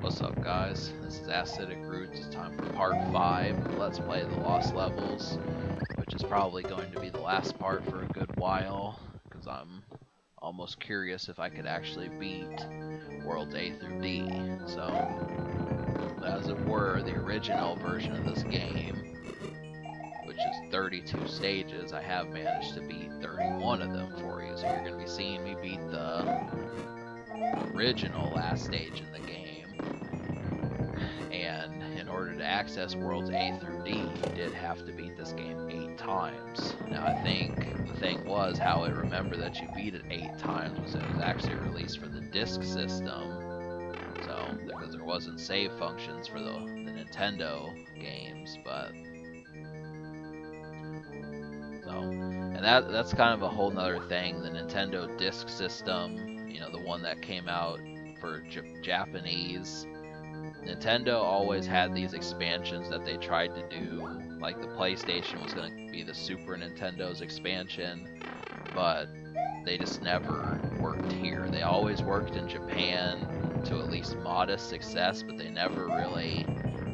What's up, guys? This is Acidic Roots. It's time for part 5 of Let's Play the Lost Levels, which is probably going to be the last part for a good while, because I'm almost curious if I could actually beat Worlds A through D. So, as it were, the original version of this game, which is 32 stages, I have managed to beat 31 of them for you. So you're going to be seeing me beat the original last stage in the game. And in order to access Worlds A through D, you did have to beat this game 8 times. Now I think the thing was, how I remember that you beat it 8 times was it was actually released for the disc system. So, because there wasn't save functions for the Nintendo games, but... And that's kind of a whole nother thing. The Nintendo disc system, you know, the one that came out for Japanese, Nintendo always had these expansions that they tried to do. Like the PlayStation was going to be the Super Nintendo's expansion, but they just never worked here. They always worked in Japan to at least modest success, but they never really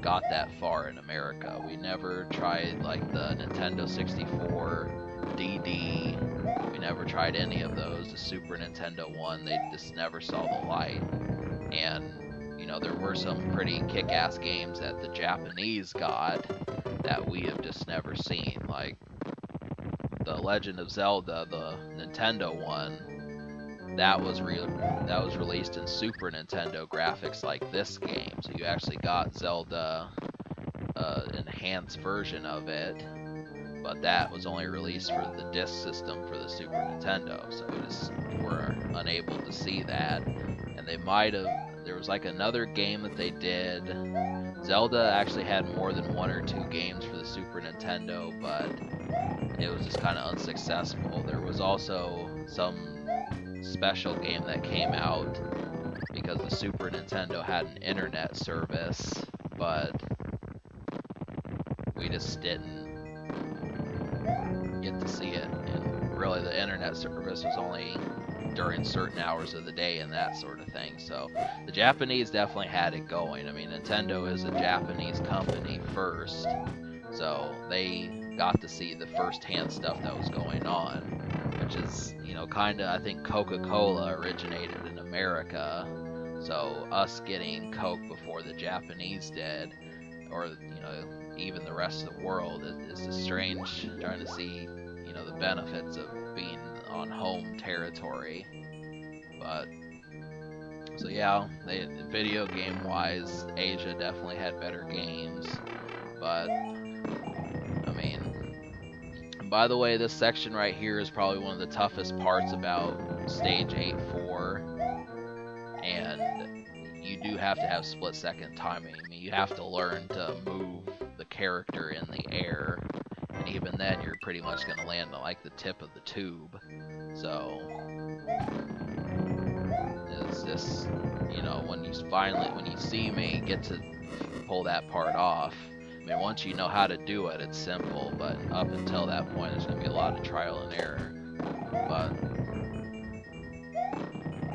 got that far in America. We never tried like the Nintendo 64 DD. We never tried any of those. The Super Nintendo one, they just never saw the light. And you know, there were some pretty kick-ass games that the Japanese got that we have just never seen, like the Legend of Zelda, the Nintendo one. That was released in Super Nintendo graphics like this game, so you actually got Zelda enhanced version of it, but that was only released for the disc system for the Super Nintendo, so we just were unable to see that. And they might have, there was like another game that they did. Zelda actually had more than 1 or 2 games for the Super Nintendo, but it was just kind of unsuccessful. There was also some special game that came out because the Super Nintendo had an internet service, but we just didn't get to see it. And really the internet service was only during certain hours of the day and that sort of thing. So the Japanese definitely had it going. I mean, Nintendo is a Japanese company first, so they got to see the first-hand stuff that was going on, which is, you know, kind of, I think Coca-Cola originated in America, so us getting Coke before the Japanese did, or, you know, even the rest of the world, is just strange trying to see, you know, the benefits of being on home territory. But so yeah, video game wise, Asia definitely had better games, but I mean, and by the way, this section right here is probably one of the toughest parts about stage 8-4, and you do have to have split-second timing. I mean, you have to learn to move the character in the air, and even then you're pretty much going to land on like the tip of the tube. So it's just, you know, when you see me get to pull that part off, I mean, once you know how to do it, it's simple, but up until that point there's going to be a lot of trial and error. But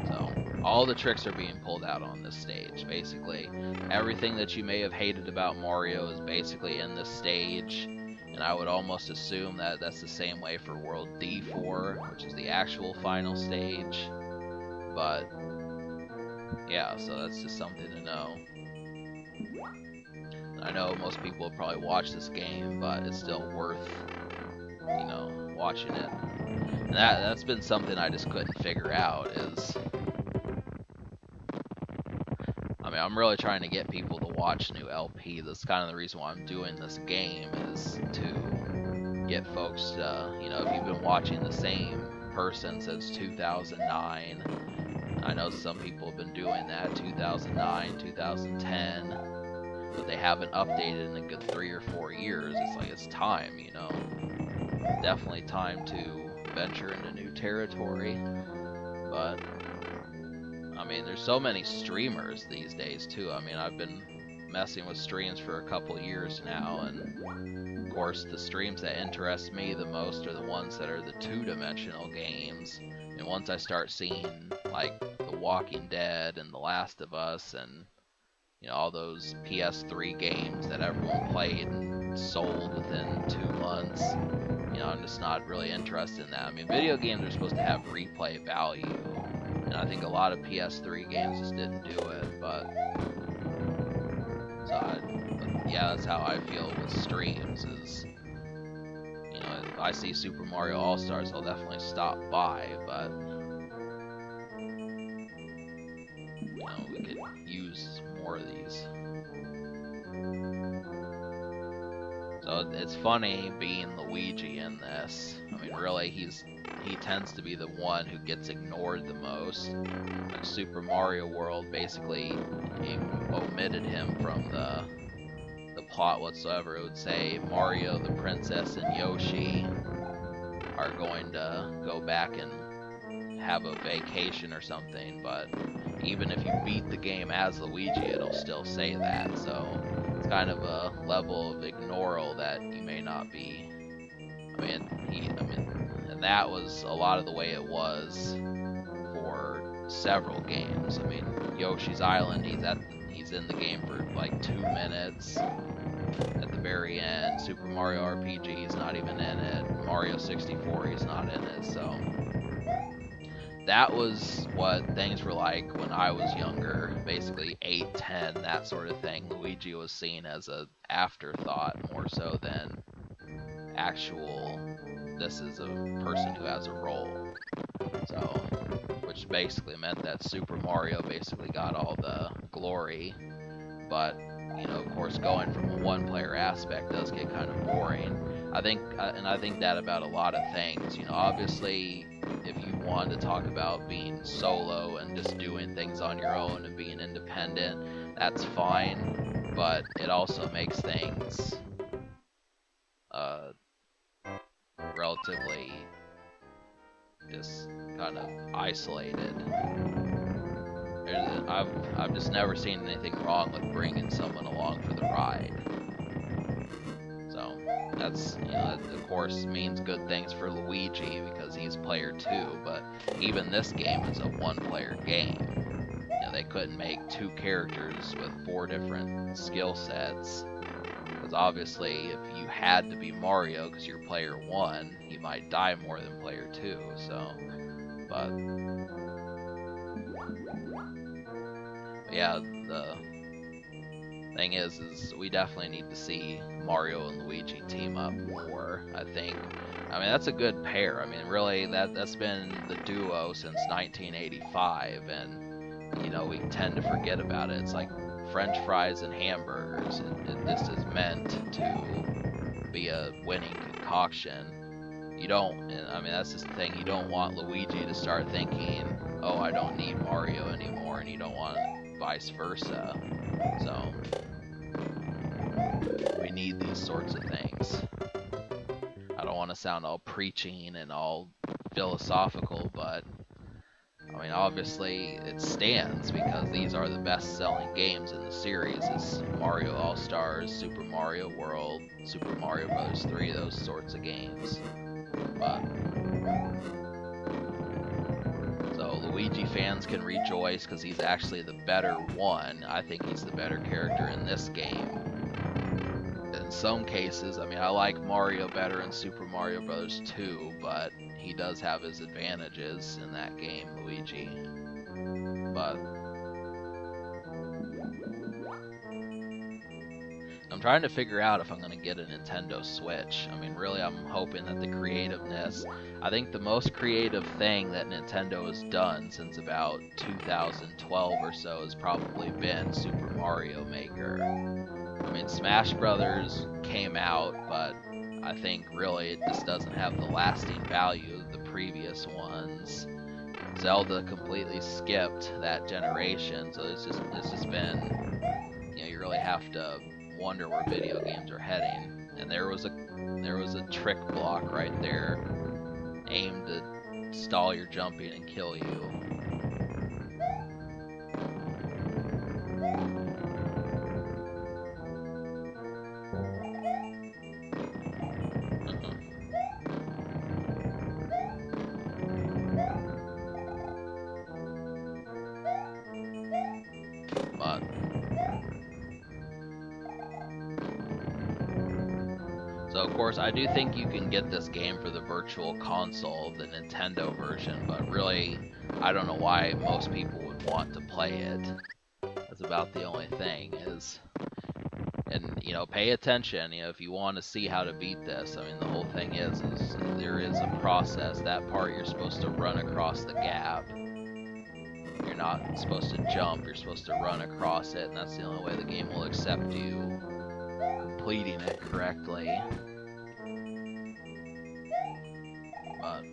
so all the tricks are being pulled out on this stage. Basically everything that you may have hated about Mario is basically in this stage, and I would almost assume that that's the same way for World D4, which is the actual final stage. But yeah, so that's just something to know. I know most people will probably watch this game, but it's still worth, you know, watching it. And that's been something I just couldn't figure out is, I mean, I'm really trying to get people to watch new LP. That's kind of the reason why I'm doing this game, is to get folks to, you know, if you've been watching the same person since 2009, I know some people have been doing that, 2009, 2010, but they haven't updated in a good 3 or 4 years. It's like, it's time, you know. Definitely time to venture into new territory. But I mean, there's so many streamers these days too. I mean, I've been messing with streams for a couple years now, and of course the streams that interest me the most are the ones that are the 2-dimensional games. And once I start seeing like The Walking Dead and The Last of Us and all those PS3 games that everyone played and sold within 2 months. I'm just not really interested in that. I mean, video games are supposed to have replay value, and I think a lot of PS3 games just didn't do it. But yeah, that's how I feel with streams. Is if I see Super Mario All Stars, I'll definitely stop by, but we could use more of these. So it's funny being Luigi in this. I mean, really, he tends to be the one who gets ignored the most. Like Super Mario World basically omitted him from the plot whatsoever. It would say Mario, the princess, and Yoshi are going to go back and have a vacation or something, but even if you beat the game as Luigi, it'll still say that. So it's kind of a level of ignoral that you may not be. And that was a lot of the way it was for several games. I mean, Yoshi's Island, he's in the game for like 2 minutes at the very end. Super Mario RPG, he's not even in it. Mario 64, he's not in it. So that was what things were like when I was younger, basically 8, 10, that sort of thing. Luigi was seen as an afterthought more so than actual, this is a person who has a role. So, which basically meant that Super Mario basically got all the glory, but of course, going from a one-player aspect does get kind of boring. I think that about a lot of things. Obviously, if you want to talk about being solo and just doing things on your own and being independent, that's fine. But it also makes things relatively just kind of isolated. I've just never seen anything wrong with bringing someone along for the ride. So that's that of course means good things for Luigi because he's player 2. But even this game is a one-player game. They couldn't make 2 characters with 4 different skill sets. Because obviously, if you had to be Mario because you're player 1, you might die more than player 2. So, but yeah, the thing is we definitely need to see Mario and Luigi team up more, I think. I mean, that's a good pair. I mean, really, that's been the duo since 1985, and we tend to forget about it. It's like French fries and hamburgers. This is meant to be a winning concoction. You don't, I mean, that's just the thing. You don't want Luigi to start thinking, oh, I don't need Mario anymore, and you don't want vice versa. So we need these sorts of things. I don't want to sound all preaching and all philosophical, but I mean, obviously it stands because these are the best-selling games in the series. It's Mario All-Stars, Super Mario World, Super Mario Bros. 3, those sorts of games. But so Luigi fans can rejoice because he's actually the better one. I think he's the better character in this game. In some cases, I mean, I like Mario better in Super Mario Bros. 2, but he does have his advantages in that game, Luigi. But I'm trying to figure out if I'm going to get a Nintendo Switch. I mean, really, I'm hoping that the creativeness... I think the most creative thing that Nintendo has done since about 2012 or so has probably been Super Mario Maker. I mean, Smash Brothers came out, but I think really it just doesn't have the lasting value of the previous ones. Zelda completely skipped that generation, so it's just been, you really have to wonder where video games are heading. And there was a trick block right there, aimed to stall your jumping and kill you. But course, I do think you can get this game for the Virtual Console, the Nintendo version, but really, I don't know why most people would want to play it. That's about the only thing is, and you know, pay attention. You know, if you want to see how to beat this, I mean, the whole thing is there is a process. That part you're supposed to run across the gap. You're not supposed to jump. You're supposed to run across it, and that's the only way the game will accept you completing it correctly. But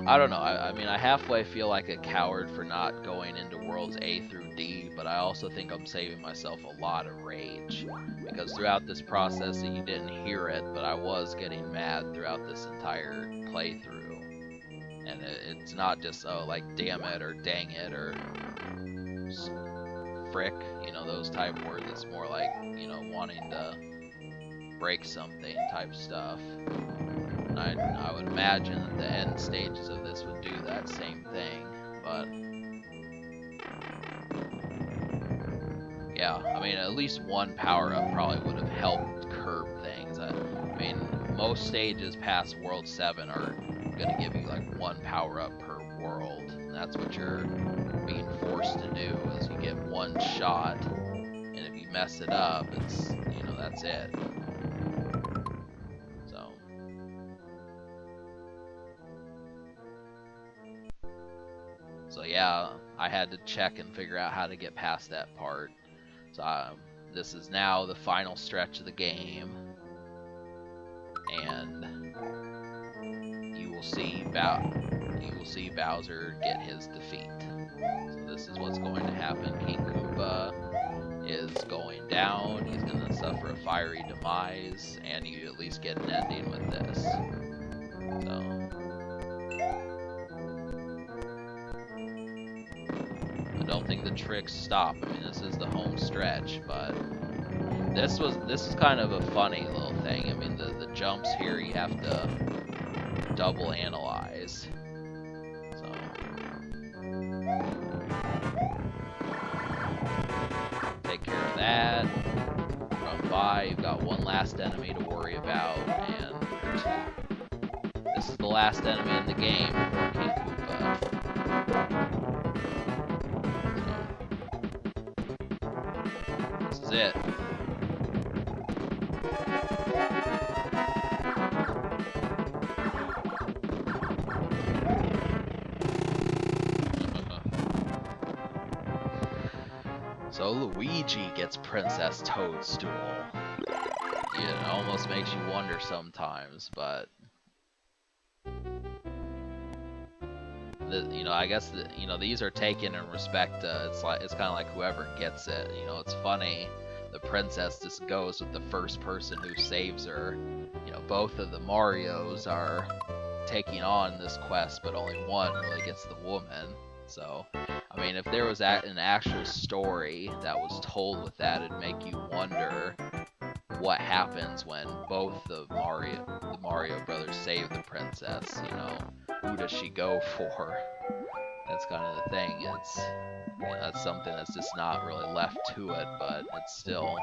I don't know. I mean, I halfway feel like a coward for not going into worlds A through D, but I also think I'm saving myself a lot of rage. Because throughout this process, you didn't hear it, but I was getting mad throughout this entire playthrough. And it's not just, oh, like, damn it, or dang it, or frick, you know, those type words. It's more like, you know, wanting to break something type stuff. I would imagine that the end stages of this would do that same thing, but yeah, I mean, at least one power-up probably would have helped curb things. I mean, most stages past World 7 are going to give you like one power-up per world, and that's what you're being forced to do, is you get one shot, and if you mess it up, it's, you know, that's it. So yeah, I had to check and figure out how to get past that part. So this is now the final stretch of the game, and you will see Bowser get his defeat. So this is what's going to happen. King Koopa is going down. He's going to suffer a fiery demise, and you at least get an ending with this. So. I don't think the tricks stop. I mean, this is the home stretch, but this is kind of a funny little thing. I mean, the jumps here you have to double analyze. So take care of that. Run by. You've got one last enemy to worry about, and this is the last enemy in the game before King Koopa. This is it. So Luigi gets Princess Toadstool. Yeah, it almost makes you wonder sometimes, but you know, I guess you know, these are taken in respect to, it's kind of like whoever gets it. You know, it's funny. The princess just goes with the first person who saves her. You know, both of the Marios are taking on this quest, but only one really gets the woman. So, I mean, if there was an actual story that was told with that, it'd make you wonder what happens when both the Mario brothers save the princess. You know, who does she go for? That's kind of the thing. It's, you know, that's something that's just not really left to it, but it's still,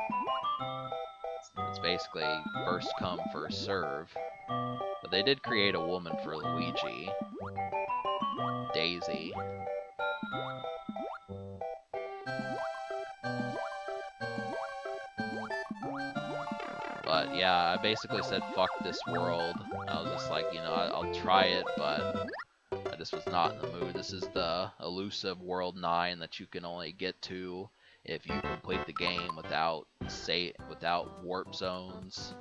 it's basically first come, first serve. But they did create a woman for Luigi, Daisy. But yeah, I basically said fuck this world. I was just like, you know, I'll try it, but I just was not in the mood. This is the elusive World 9 that you can only get to if you complete the game without warp zones.